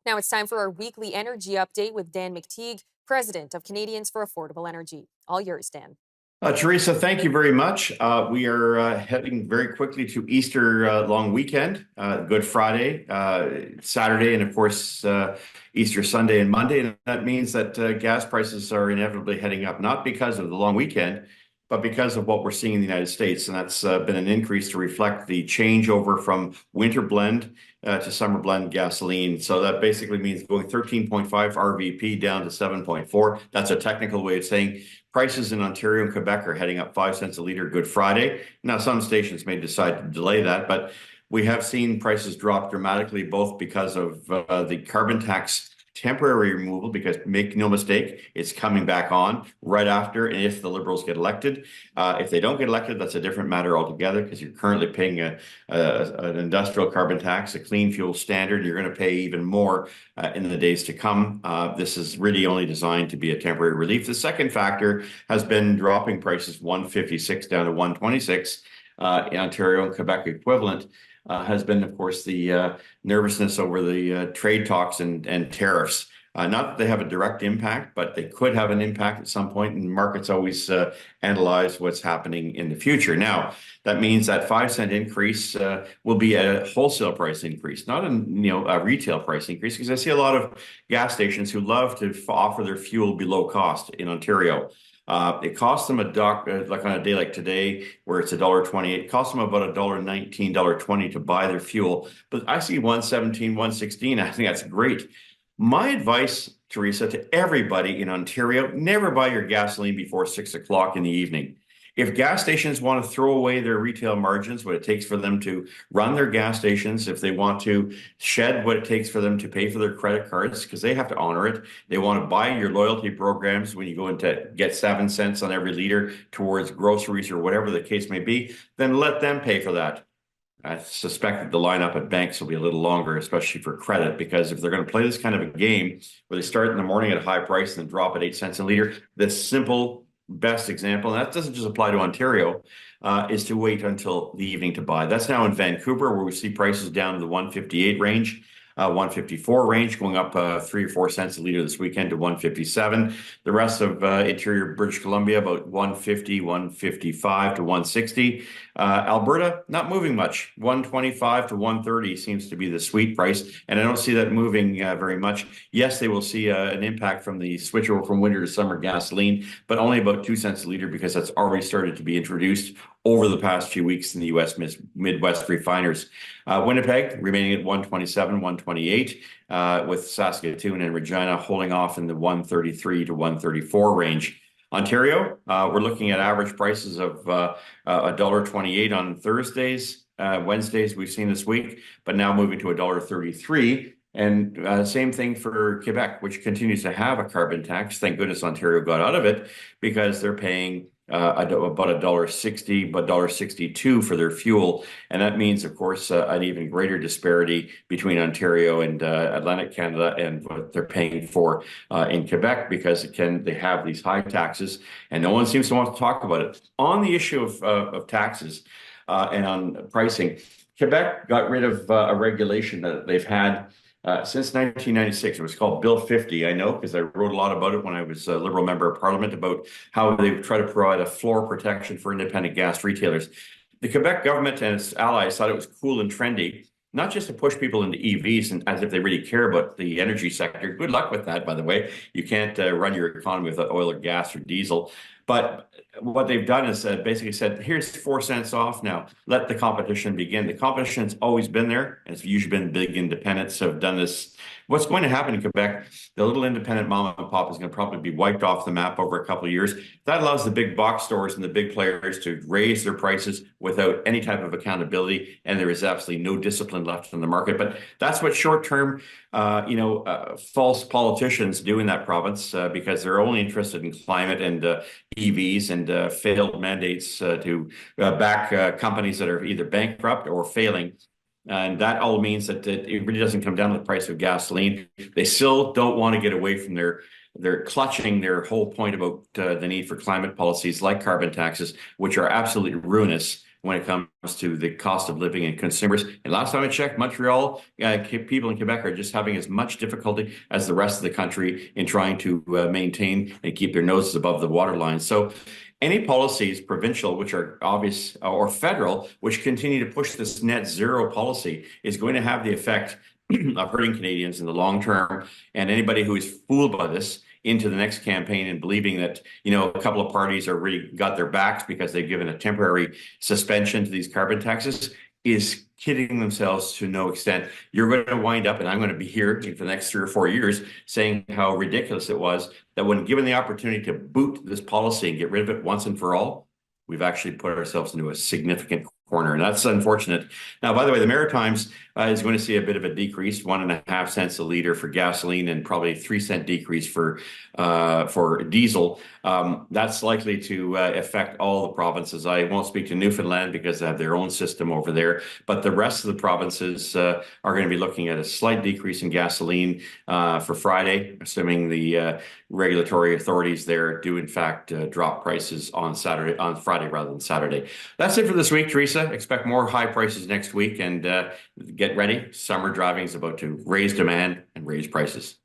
Now it's time for our weekly energy update with Dan McTeague, President of Canadians for Affordable Energy. All yours, Dan. Teresa, thank you very much. We are heading very quickly to Easter long weekend, Good Friday, Saturday, and of course, Easter Sunday and Monday. And that means that gas prices are inevitably heading up, not because of the long weekend, but because of what we're seeing in the United States. And that's been an increase to reflect the changeover from winter blend to summer blend gasoline. So that basically means going 13.5 RVP down to 7.4. That's a technical way of saying prices in Ontario and Quebec are heading up 5 cents a liter Good Friday. Now, some stations may decide to delay that, but we have seen prices drop dramatically, both because of the carbon tax temporary removal, because make no mistake, it's coming back on right after, and if the Liberals get elected. If they don't get elected, that's a different matter altogether, because you're currently paying an industrial carbon tax, a clean fuel standard. You're going to pay even more in the days to come. This is really only designed to be a temporary relief. The second factor has been dropping prices 156 down to 126 in Ontario and Quebec equivalent. Has been, of course, the nervousness over the trade talks and tariffs. Not that they have a direct impact, but they could have an impact at some point, and markets always analyze what's happening in the future. Now, that means that 5 cent increase will be a wholesale price increase, not a retail price increase, because I see a lot of gas stations who love to offer their fuel below cost in Ontario. It costs them like on a day like today, where it's $1.28, it costs them about $1.19, $1.20 to buy their fuel. But I see 117, 116. I think that's great. My advice, Teresa, to everybody in Ontario: never buy your gasoline before 6 o'clock in the evening. If gas stations want to throw away their retail margins, what it takes for them to run their gas stations, if they want to shed what it takes for them to pay for their credit cards, because they have to honor it, they want to buy your loyalty programs when you go into get 7 cents on every liter towards groceries or whatever the case may be, then let them pay for that. I suspect that the lineup at banks will be a little longer, especially for credit, because if they're going to play this kind of a game where they start in the morning at a high price and then drop at 8 cents a liter, the simple best example, and that doesn't just apply to Ontario, is to wait until the evening to buy. That's now in Vancouver, where we see prices down to the 158 range, 154 range, going up 3 or 4 cents a liter this weekend to 157. The rest of interior British Columbia, about 150, 155 to 160. Alberta, not moving much. 125 to 130 seems to be the sweet price, and I don't see that moving very much. Yes, they will see an impact from the switchover from winter to summer gasoline, but only about 2 cents a liter, because that's already started to be introduced over the past few weeks in the U.S. Midwest refiners. Winnipeg remaining at 127, 128, with Saskatoon and Regina holding off in the 133 to 134 range. Ontario, we're looking at average prices of $1.28 on Thursdays, Wednesdays we've seen this week, but now moving to $1.33. And same thing for Quebec, which continues to have a carbon tax. Thank goodness Ontario got out of it, because they're paying about $1.60, but $1.62 for their fuel. And that means, of course, an even greater disparity between Ontario and Atlantic Canada and what they're paying for in Quebec, because they have these high taxes, and no one seems to want to talk about it. On the issue of taxes and on pricing, Quebec got rid of a regulation that they've had since 1996. It was called Bill 50. I know, because I wrote a lot about it when I was a Liberal member of Parliament, about how they try to provide a floor protection for independent gas retailers. The Quebec government and its allies thought it was cool and trendy, not just to push people into EVs, and as if they really care about the energy sector. Good luck with that, by the way. You can't run your economy without oil or gas or diesel. But what they've done is basically said, here's 4 cents off now. Let the competition begin. The competition's always been there, and it's usually been big independents have done this. What's going to happen in Quebec, the little independent mom and pop is going to probably be wiped off the map over a couple of years. That allows the big box stores and the big players to raise their prices without any type of accountability, and there is absolutely no discipline left in the market. But that's what short-term, false politicians do in that province, because they're only interested in climate and EVs and failed mandates to back companies that are either bankrupt or failing. And that all means that it really doesn't come down to the price of gasoline. They still don't want to get away from they're clutching their whole point about the need for climate policies like carbon taxes, which are absolutely ruinous when it comes to the cost of living and consumers. And last time I checked, Montreal people in Quebec are just having as much difficulty as the rest of the country in trying to maintain and keep their noses above the waterline. So any policies, provincial, which are obvious, or federal, which continue to push this net zero policy, is going to have the effect of hurting Canadians in the long term. And anybody who is fooled by this into the next campaign and believing that, a couple of parties are really got their backs because they've given a temporary suspension to these carbon taxes is kidding themselves to no extent. You're going to wind up, and I'm going to be here for the next 3 or 4 years, saying how ridiculous it was that when given the opportunity to boot this policy and get rid of it once and for all, we've actually put ourselves into a significant corner, and that's unfortunate. Now, by the way, the Maritimes is going to see a bit of a decrease, 1.5 cents a liter for gasoline, and probably 3 cent decrease for diesel. That's likely to affect all the provinces. I won't speak to Newfoundland because they have their own system over there, but the rest of the provinces are going to be looking at a slight decrease in gasoline for Friday, assuming the regulatory authorities there do in fact drop prices on Friday rather than Saturday. That's it for this week, Teresa. Expect more high prices next week, and get ready. Summer driving is about to raise demand and raise prices.